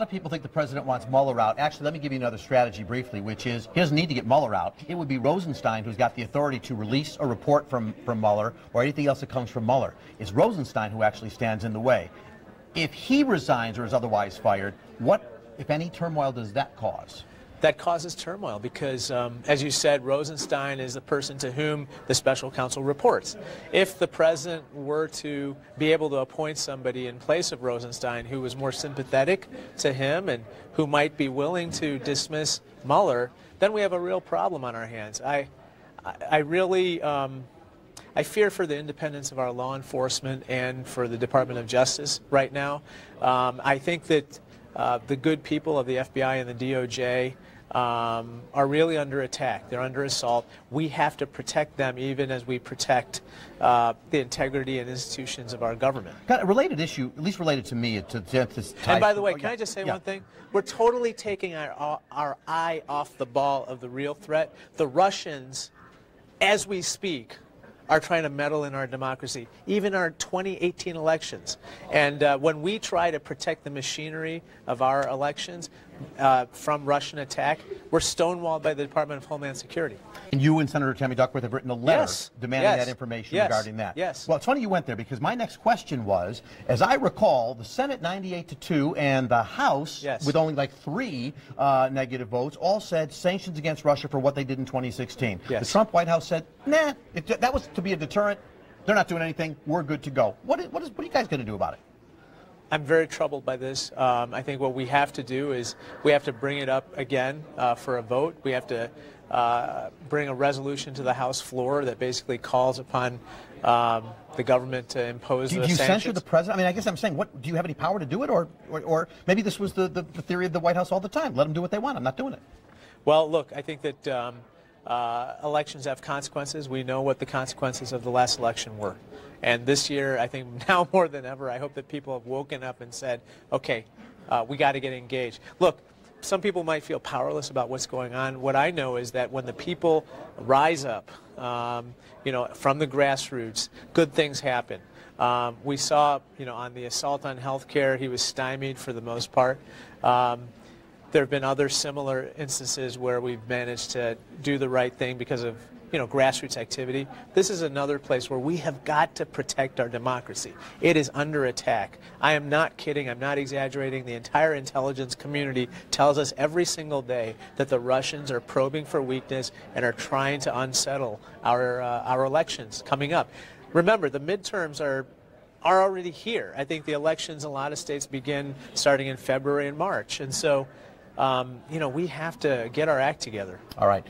lot of people think the president wants Mueller out. Actually, let me give you another strategy briefly, which is he doesn't need to get Mueller out. It would be Rosenstein who's got the authority to release a report from Mueller or anything else that comes from Mueller. It's Rosenstein who actually stands in the way. If he resigns or is otherwise fired, what, if any, turmoil does that cause? That causes turmoil because, as you said, Rosenstein is the person to whom the special counsel reports. If the president were to be able to appoint somebody in place of Rosenstein who was more sympathetic to him and who might be willing to dismiss Mueller, then we have a real problem on our hands. I really I fear for the independence of our law enforcement and for the Department of Justice right now. I think that the good people of the FBI and the DOJ are really under attack. They're under assault. We have to protect them even as we protect the integrity and institutions of our government. Got a related issue, at least related to me. And by the way, can I just say one thing? We're totally taking our eye off the ball of the real threat. The Russians, as we speak, are trying to meddle in our democracy, even our 2018 elections. And when we try to protect the machinery of our elections from Russian attack, we're stonewalled by the Department of Homeland Security. And you and Senator Tammy Duckworth have written a letter demanding that information regarding that. Yes. Well, it's funny you went there because my next question was, as I recall, the Senate 98-2 and the House, with only like 3 negative votes, all said sanctions against Russia for what they did in 2016. The Trump White House said, nah, that was to be a deterrent. They're not doing anything. We're good to go. What are you guys going to do about it? I'm very troubled by this. I think what we have to do is we have to bring it up again for a vote. We have to bring a resolution to the House floor that basically calls upon the government to impose the sanctions. Do you censure the president? I mean, I guess I'm saying, do you have any power to do it? Or maybe this was the theory of the White House all the time. Let them do what they want. I'm not doing it. Well, look, I think that elections have consequences. We know what the consequences of the last election were. And this year, I think now more than ever, I hope that people have woken up and said, okay, we got to get engaged. Look, some people might feel powerless about what's going on. What I know is that when the people rise up, you know, from the grassroots, good things happen. We saw, you know, on the assault on health care, he was stymied for the most part. There have been other similar instances where we've managed to do the right thing because of, you know, grassroots activity. This is another place where we have got to protect our democracy. It is under attack. I am not kidding. I'm not exaggerating. The entire intelligence community tells us every single day that the Russians are probing for weakness and are trying to unsettle our elections coming up. Remember, the midterms are already here. I think the elections in a lot of states begin starting in February and March. And so, you know, we have to get our act together. All right.